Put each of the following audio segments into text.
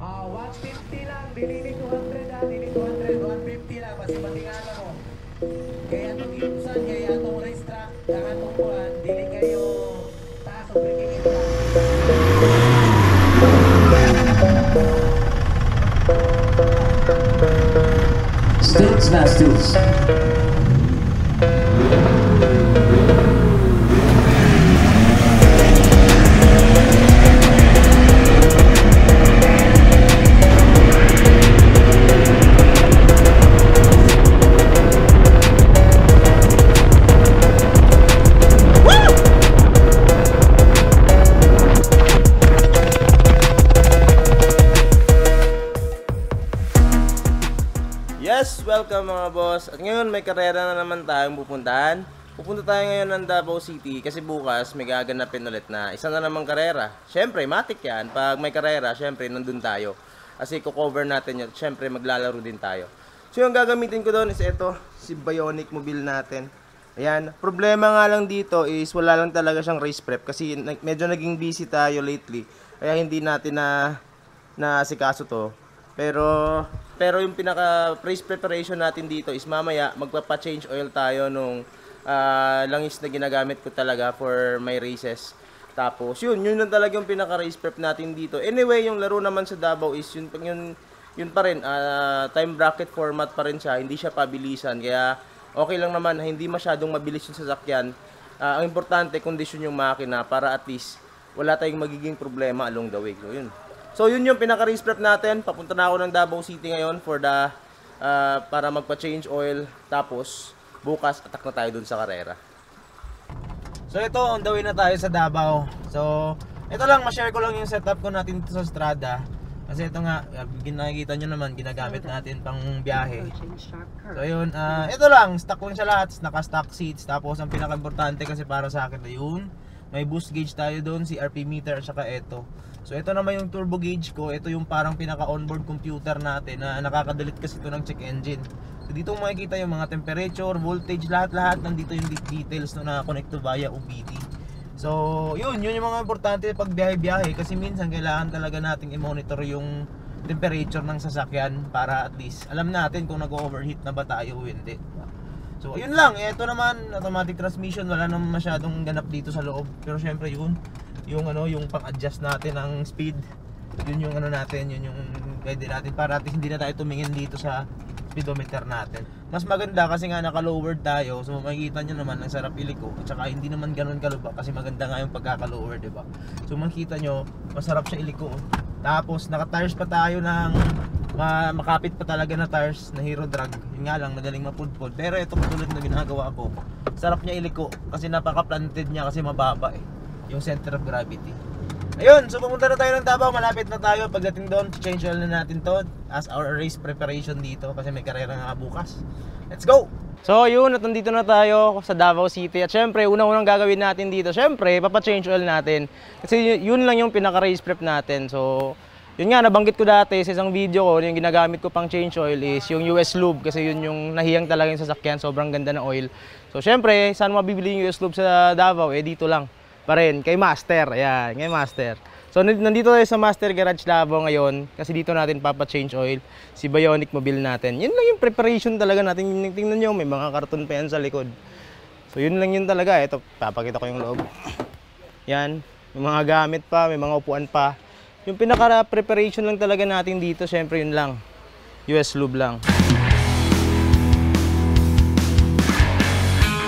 150 lang, dili 200 ha, dili 200, 150 lang, kasi matingala mo. Kaya itong Gibson, kaya itong racetrack, kaya itong buwan, dili kayo taas o breaking it lang. Stills Masters. Yes, welcome mga boss. At ngayon may karera na naman tayong pupuntahan. Pupunta tayo ngayon ng Davao City kasi bukas may gaganapin ulit na isa na namang karera. Syempre, matik yan. Pag may karera, syempre nandun tayo. Kasi i-cover natin yun. Syempre, maglalaro din tayo. So yung gagamitin ko doon is ito, si Bionic Mobile natin. Ayan, problema nga lang dito is wala lang talaga siyang race prep kasi medyo naging busy tayo lately. Kaya hindi natin na asikaso to. Pero yung pinaka race preparation natin dito is mamaya magpapa-change oil tayo nung langis na ginagamit ko talaga for my races. Tapos yun lang talaga yung pinaka race prep natin dito. Anyway, yung laro naman sa Davao is yun pa rin, time bracket format pa rin siya, hindi siya pabilisan. Kaya okay lang naman, hindi masyadong mabilis yung sasakyan. Ang importante, kondisyon yung makina para at least wala tayong magiging problema along the way. So yun yung pinaka-race prep natin. Papunta na ako ng Davao City ngayon for para magpa-change oil. Tapos bukas attack na tayo dun sa karera. So ito, on the way na tayo sa Davao. So ito lang, ma-share ko lang yung setup ko natin dito sa Strada. Kasi ito nga, nakikita nyo naman, ginagamit natin pang biyahe. So yun, ito lang, stock lang siya lahat. Naka-stock seats. Tapos ang pinaka-importante kasi para sa akin na yun, may boost gauge tayo doon, si RP meter at saka ito. So ito naman yung turbo gauge ko. Ito yung parang pinaka onboard computer natin na nakaka-delete kasi ito ng check engine. So dito makikita yung mga temperature, voltage, lahat nandito yung details na naka-connect to via OBD. So yun yung mga importante pag biyahe-biyahe kasi minsan kailangan talaga nating i-monitor yung temperature ng sasakyan para at least alam natin kung nag-overheat na ba tayo o hindi. So yun lang, ito naman automatic transmission, wala naman masyadong ganap dito sa loob. Pero syempre yung pang-adjust natin ng speed, yun yung natin, yun yung pwede natin para at least hindi na tayo tumingin dito sa speedometer natin. Mas maganda kasi nga naka-lowered tayo, so makikita nyo naman ang sarap iliko at saka hindi naman ganun kalubak kasi maganda nga yung pagkaka-lowered, diba? So makikita nyo, masarap siya iliko. Tapos naka-tires pa tayo ng makapit pa talaga na tires na Hero Drag. Yun nga lang, madaling mapudpod. Pero ito katulad na ginagawa ko, sarap niya iliko kasi napaka-planted niya kasi mababa yung center of gravity. Ayun, so pumunta na tayo ng Davao, malapit na tayo. Pagdating doon, change oil na natin to as our race preparation dito kasi may karera nga bukas. Let's go! So yun, at nandito na tayo sa Davao City. At syempre, unang-unang gagawin natin dito, syempre, papa-change oil natin. Kasi yun lang yung pinaka-race prep natin. So yun nga, nabanggit ko dati sa isang video ko, yung ginagamit ko pang change oil is yung US Lube. Kasi yun yung nahiyang talaga yung sasakyan, sobrang ganda ng oil. So syempre, saan mabibili yung US Lube sa Davao? Dito lang pa rin, kay Master. Ayan, kay Master. So nandito tayo sa Master Garage Davao ngayon kasi dito natin papa-change oil si Bionic Mobile natin. Yun lang yung preparation talaga natin. Tingnan nyo, may mga karton pa yan sa likod. So yun lang yun talaga. Ito, papakita ko yung loob. Yan, may mga gamit pa, may mga upuan pa. Yung pinaka-preparation lang talaga natin dito, syempre yun lang. US Lube lang.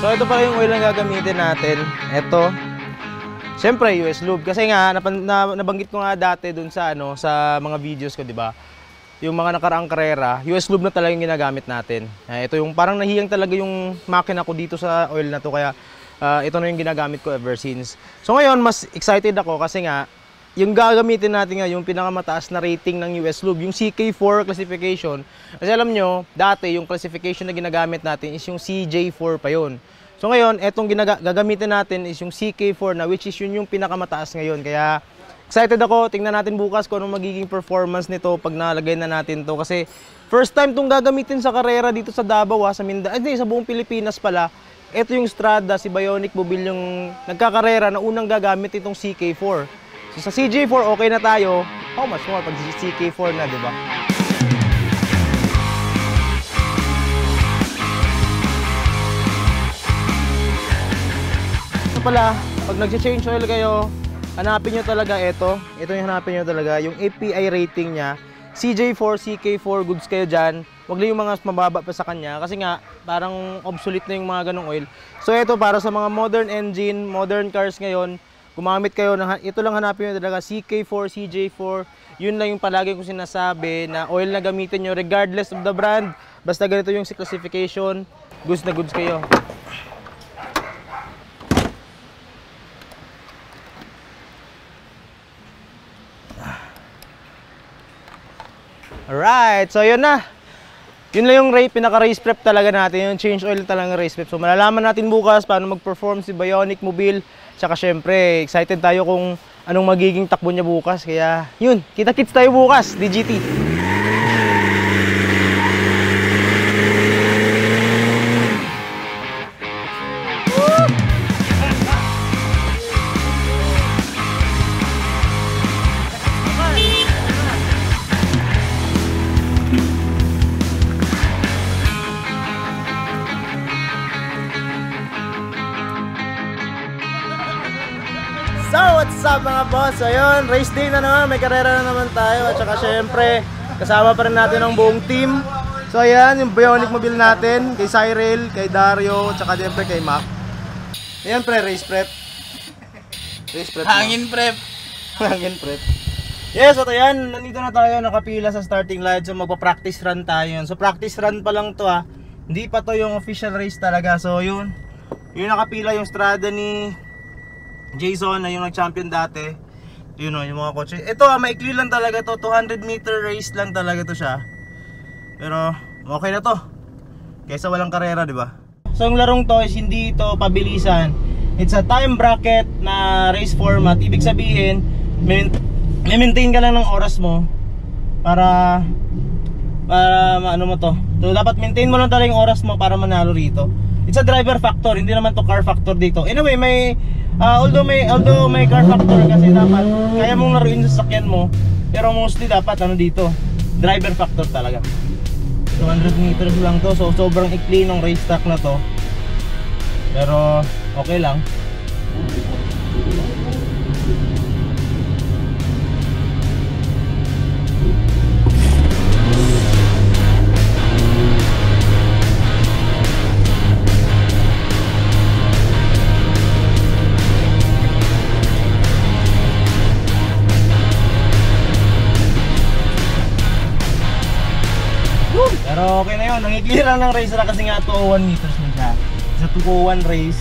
So ito pala yung oil na gagamitin natin. Ito. Syempre US Lube kasi nga nabanggit ko nga dati dun sa sa mga videos ko, 'di ba? Yung mga nakaraang karera, US Lube na talaga yung ginagamit natin. Ito yung parang nahiyang talaga yung makina ko dito sa oil na to kaya ito na yung ginagamit ko ever since. So ngayon mas excited ako kasi nga yung gagamitin natin nga yung pinakamataas na rating ng US Lube, yung CK4 classification. Kasi alam nyo, dati yung classification na ginagamit natin is yung CJ4 pa yun. So ngayon, etong gagamitin natin is yung CK4 na which is yun yung pinakamataas ngayon. Kaya excited ako, tingnan natin bukas kung anong magiging performance nito pag nalagay na natin to. Kasi first time tong gagamitin sa karera dito sa Davao, sa Mindanao, sa buong Pilipinas pala. Ito yung Strada, si Bionic Mobile yung nagkakarera na unang gagamit itong CK4. So sa CJ4 okay na tayo. how much more pag CK4 na, di ba? Ito pala, pag nag-change oil kayo, hanapin nyo talaga ito yung hanapin nyo talaga, yung API rating nya. CJ4, CK4, goods kayo dyan. Huwag lang yung mga mababa pa sa kanya kasi nga parang obsolete na yung mga ganong oil. So ito para sa mga modern engine, modern cars ngayon, gumamit kayo ng, ito lang hanapin nyo talaga, CK4, CJ4. Yun lang yung palagi kong sinasabi na oil na gamitin nyo regardless of the brand. Basta ganito yung classification, goods na goods kayo. Alright, so yun na. Yun lang yung pinaka-race prep talaga natin, yung change oil talaga race prep. So malalaman natin bukas paano mag-perform si Bionic Mobile. Tsaka syempre, excited tayo kung anong magiging takbo niya bukas. Kaya yun, kita-kits tayo bukas, DGT. So, what's up mga boss? So, ayun, race day na naman, may karera na naman tayo. At saka syempre, kasama pa rin natin ang buong team. So, ayan, yung Bionic Mobile natin, kay Cyril, kay Dario, at saka syempre kay Mac. Ayan pre, race prep. Race prep. Hangin prep. Hangin prep. Yes, at ayan, nandito na tayo, nakapila sa starting line. So, magpa-practice run tayo. So, practice run pa lang to ha. Hindi pa to yung official race talaga. So, yun. Yun nakapila yung Strada ni Jason na yung nag-champion dati. Yun o, yung mga kotse. Ito maikli lang talaga to, 200 meter race lang talaga to siya. Pero okay na to kaysa walang karera, di ba? So yung larong to is hindi ito pabilisan. It's a time bracket na race format. Ibig sabihin, may maintain ka lang ng oras mo para ano mo to. So dapat maintain mo lang talaga yung oras mo para manalo rito. It's a driver factor, hindi naman to car factor dito. Anyway, may although may car factor kasi dapat kaya mong laruin sa sasakyan mo, pero mostly dapat ano dito, driver factor talaga. 200 meters lang to, so sobrang ikli ng racetrack na to. Pero okay lang. Pero okay na yun, nangikli lang ng race na kasi nga 201 meters na siya. Sa 201 race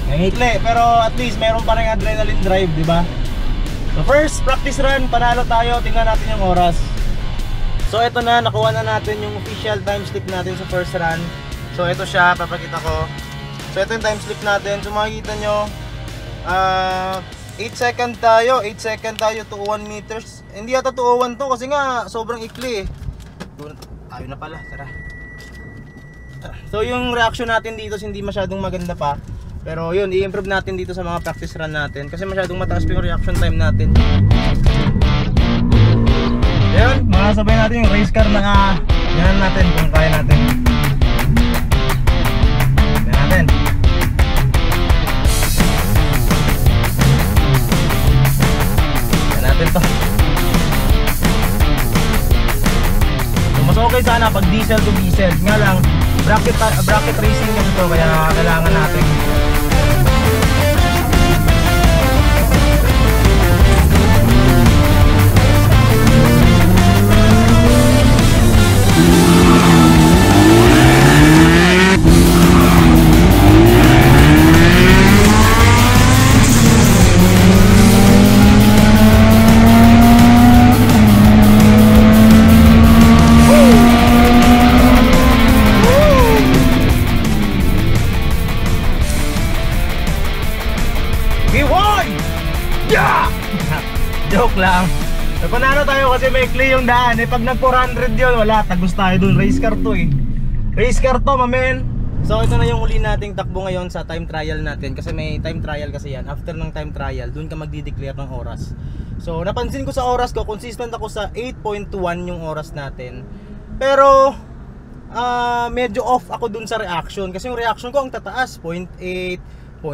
nangikli, pero at least meron pa rin adrenaline drive, di ba? So first practice run, panalo tayo, tingnan natin yung oras. So ito na, nakuha na natin yung official time slip natin sa first run. So ito siya, papakita ko. So ito yung time slip natin, so makikita nyo 8 second tayo, 201 meters. Hindi yata 201 to kasi nga sobrang ikli eh. Ayun na pala, tara. So yung reaction natin dito hindi masyadong maganda pa. Pero yun, i-improve natin dito sa mga practice run natin kasi masyadong mataas pa yung reaction time natin. Yun, makasabay natin yung race car na yan natin kung kaya natin. Yan natin. Yan natin to. Mas okay sana pag diesel to diesel. Nga lang, bracket racing kasi to, kaya kailangan natin. Joke lang. Panalo tayo kasi may clear yung daan. Pag nag 400 yun, wala, tagos tayo dun. Race car to eh. Race car to, mamen. So ito na yung huli nating takbo ngayon sa time trial natin. Kasi may time trial kasi yan. After ng time trial, dun ka magdi-declare ng oras. So napansin ko sa oras ko, consistent ako sa 8.1 yung oras natin. Pero medyo off ako dun sa reaction kasi yung reaction ko ang tataas, 0.8, 1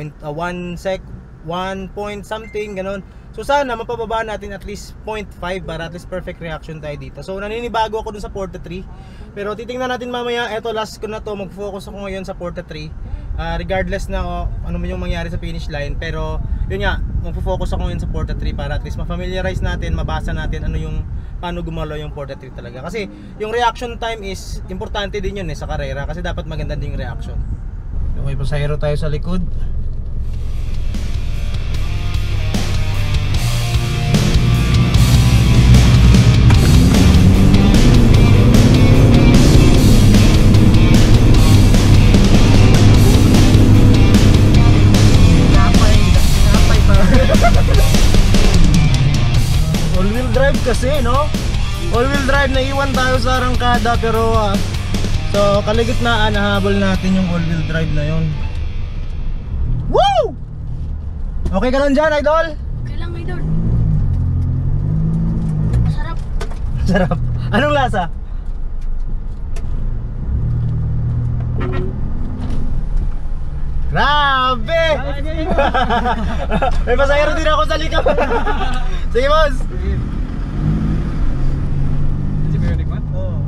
point something ganon. So sana mapababa natin at least 0.5 para at least perfect reaction tayo dito. So naninibago ako dun sa Porta 3. Pero titingnan natin mamaya, eto last ko na to, mag-focus ako ngayon sa Porta 3. Regardless na ano man yung mangyari sa finish line, pero yun nga, mag-focus ako ngayon sa Porta 3 para at least ma-familiarize natin, mabasa natin ano yung paano gumalaw yung Porta 3 talaga. Kasi yung reaction time is importante din yun sa karera kasi dapat maganda din yung reaction. Okay, pasahero tayo sa likod. All-wheel drive kasi, no? All-wheel drive, naiwan tayo sa arangkada pero so kaligitnaan nahabol natin yung all-wheel drive na yun. Woo! Okay ka lang dyan, idol? Okay lang, idol. Masarap. Sarap. Anong lasa? Grabe! May pasahero din ako sa likod. Sige, boss. Si Bionic Man? Oo.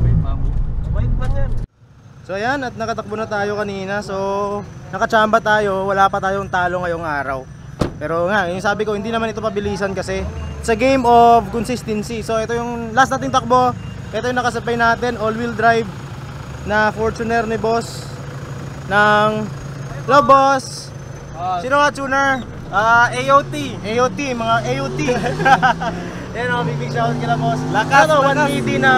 Wait, mamo. Wait man yan. So ayan, at nakatakbo na tayo kanina. So nakachamba tayo, wala pa tayong talo ngayong araw. Pero nga, yung sabi ko, hindi naman ito pabilisan kasi it's a game of consistency. So ito yung last nating takbo. Ito yung nakasabay natin, all-wheel drive na Fortuner ni boss ng Hello boss. Sino nga tuner? AOT, mga AOT. Yan o, big shout kila boss. Lakas, Ano to, lakas. 1KD na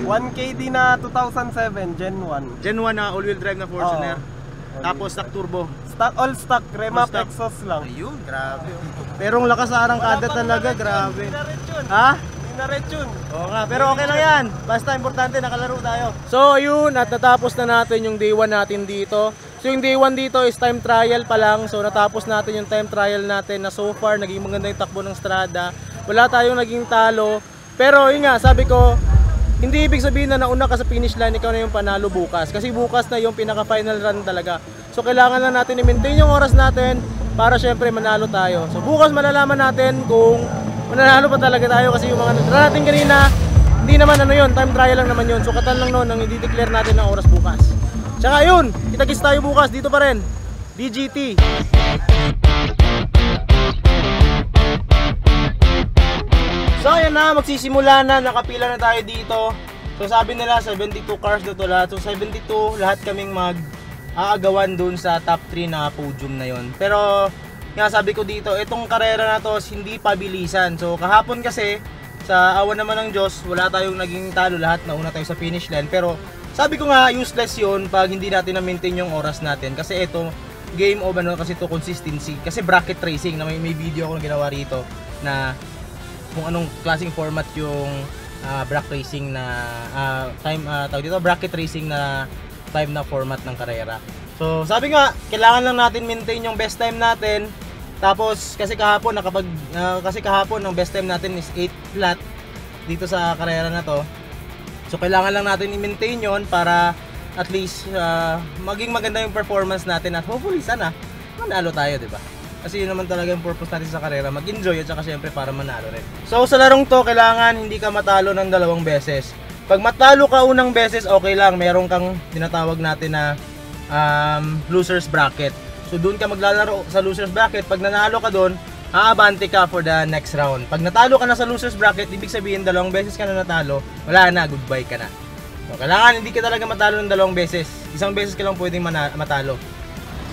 1KD na 2007, Gen 1. Gen 1 na all-wheel drive na Fortuner. Oo. Tapos stock turbo. All stock, remap All stock. exhaust lang. Ayun, grabe. Pero ang lakas sa arangkada talaga, grabe. Hindi Ha? na rin yun. Oo nga, pero okay lang yan. Basta importante, nakalaro tayo. So ayun, at natapos na natin yung day 1 natin dito. So yung day 1 dito is time trial pa lang. So natapos natin yung time trial natin na so far, naging maganda yung takbo ng strada. Wala tayong naging talo. Pero yun nga, sabi ko, hindi ibig sabihin na nauna ka sa finish line, ikaw na yung panalo bukas. Kasi bukas na yung pinaka final run talaga. So kailangan lang natin i-maintain yung oras natin para syempre manalo tayo. So bukas malalaman natin kung mananalo pa talaga tayo kasi yung mga run natin kanina, hindi naman ano yun, time trial lang naman yun. So katan lang noon ang i-declare natin ng oras bukas. Tsaka yun, kita-kits tayo bukas dito pa rin. DGT. So ayan na, magsisimula na, nakapila na tayo dito. So sabi nila 72 cars dito lahat. So 72, lahat kaming mag-aagawan dun sa top 3 na podium na yon. Pero nga sabi ko dito, itong karera na to hindi pabilisan. So kahapon kasi, sa awan naman ng Diyos, wala tayong naging talo, lahat nauna tayo sa finish line. Pero sabi ko nga, useless yun pag hindi natin na-maintain yung oras natin. Kasi ito, game of ano, kasi ito consistency. Kasi bracket racing, na may video ako na ginawa rito na kung anong klaseng format yung bracket racing na tawag dito, bracket racing na time na format ng karera. So sabi nga, kailangan lang natin maintain yung best time natin. Tapos kasi kahapon ang best time natin is 8 flat dito sa karera na to. So kailangan lang natin i-maintain yon para at least maging maganda yung performance natin at hopefully sana manalo tayo, di ba? Kasi yun naman talaga yung purpose natin sa karera, mag-enjoy at saka syempre para manalo rin. So sa larong to, kailangan hindi ka matalo ng 2 beses. Pag matalo ka unang beses, okay lang, meron kang tinatawag natin na loser's bracket. So doon ka maglalaro sa loser's bracket. Pag nanalo ka doon, aabante ka for the next round. Pag natalo ka na sa loser's bracket, ibig sabihin 2 beses ka na natalo, wala na, goodbye ka na. So kailangan hindi ka talaga matalo ng 2 beses. 1 beses ka lang pwedeng matalo.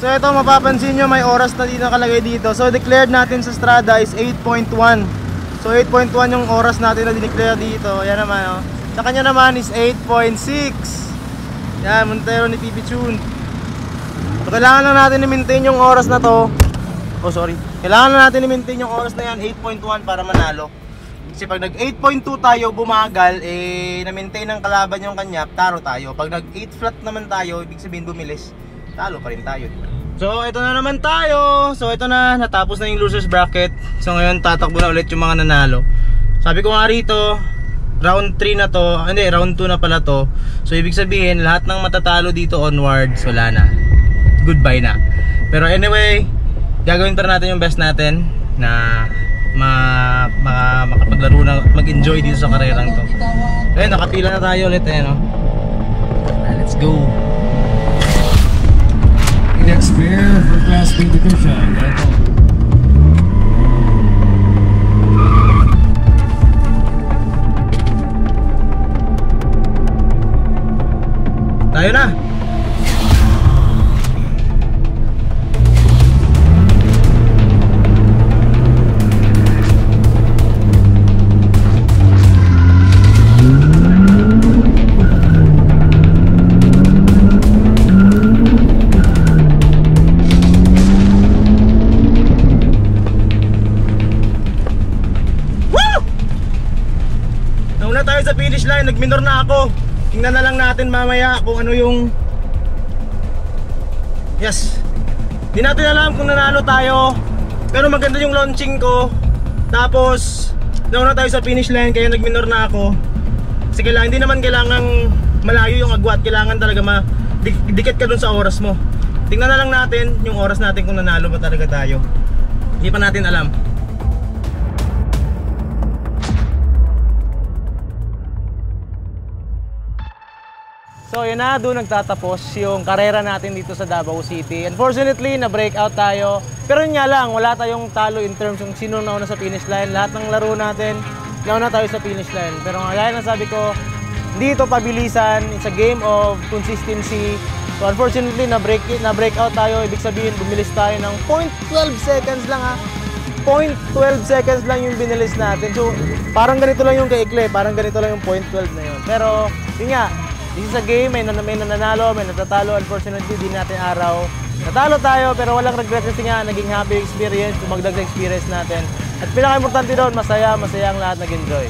So ito, mapapansin nyo, may oras na dito nakalagay dito. So declared natin sa Strada is 8.1. So 8.1 yung oras natin na dineclare dito. Yan naman, oh. Sa kanya naman is 8.6. Yan, Montero ni Pipi Chun. So kailangan lang natin i-maintain yung oras na to. Oh sorry. Kailangan lang natin i-maintain yung oras na yan, 8.1 para manalo. Kasi pag nag 8.2 tayo bumagal, na-maintain ng kalaban yung kanya, taro tayo. Pag nag 8 flat naman tayo, ibig sabihin bumilis, talo pa rin tayo, diba? So ito na naman tayo. So ito na, natapos na yung losers bracket. So ngayon tatakbo na ulit yung mga nanalo. Sabi ko nga rito, round 3 na to, hindi, round 2 na pala to. So ibig sabihin, lahat ng matatalo dito onwards, wala na. Goodbye na. Pero anyway, gagawin pa natin yung best natin na makapaglaro na, mag-enjoy dito sa karerang to. Ayun, nakapila na tayo ulit eh, no? Let's go! Next pair for Class B division. Tayo na! Nauna tayo sa finish line, nag-minor na ako. Tingnan na lang natin mamaya kung ano yung... Yes. Di natin alam kung nanalo tayo, pero maganda yung launching ko. Tapos nauna tayo sa finish line, kaya nag-minor na ako. Kasi hindi naman kailangan malayo yung agwat. Kailangan talaga dikit ka dun sa oras mo. Tingnan na lang natin yung oras natin kung nanalo ba talaga tayo. Hindi pa natin alam. So yun na, doon nagtatapos yung karera natin dito sa Davao City. Unfortunately, na-breakout tayo. Pero yun nga lang, wala tayong talo in terms kung sino nauna sa finish line. Lahat ng laro natin, nauna tayo sa finish line. Pero gaya ng sabi ko, hindi ito pabilisan. It's a game of consistency. So unfortunately, na-breakout tayo. Ibig sabihin, bumilis tayo ng 0.12 seconds lang ha. 0.12 seconds lang yung binilis natin. So parang ganito lang yung kaikli. Parang ganito lang yung 0.12 na yun. Pero yun nga, this is a game, may nananalo, may natatalo. Unfortunately, di natin araw. Natalo tayo, pero walang regret kasi nga, naging happy experience, tumagdag sa experience natin. At pinaka-importante doon, masaya ang lahat nag-enjoy.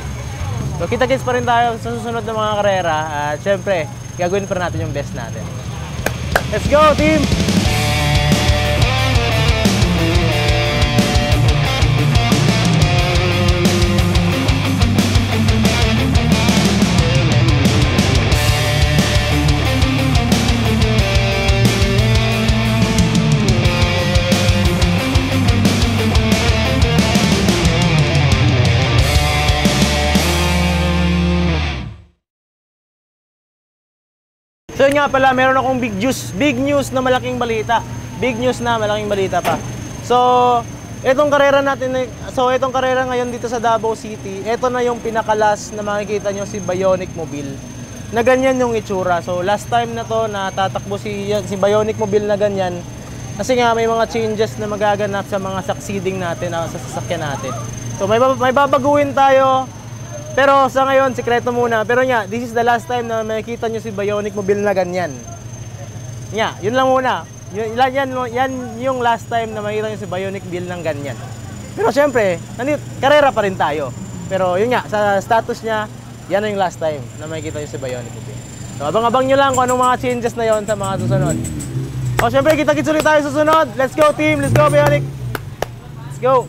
So, kita-kits pa rin tayo sa susunod na mga karera. At syempre, gagawin pa natin yung best natin. Let's go, team! So yun nga pala, meron akong big news na malaking balita. Big news na malaking balita pa. So, itong karera ngayon dito sa Davao City, ito na yung pinakalas na makikita nyo si Bionic Mobile. Na ganyan yung itsura. So, last time na to na tatakbo si Bionic Mobile na ganyan. Kasi nga may mga changes na magaganap sa mga succeeding natin, sa sasakyan natin. So, may babaguhin tayo. Pero sa ngayon, sikreto muna. Pero nga, this is the last time na makikita nyo si Bionic Mobile na ganyan. Nga, yun lang muna. Yan yung last time na makikita nyo si Bionic Mobile ng ganyan. Pero syempre, karera pa rin tayo. Pero yun nga, sa status niya, yan na yung last time na makikita nyo si Bionic Mobile. So abang-abang nyo lang kung anong mga changes na yon sa mga susunod. O syempre, kita-kits ulit tayo susunod. Let's go team, let's go Bionic. Let's go.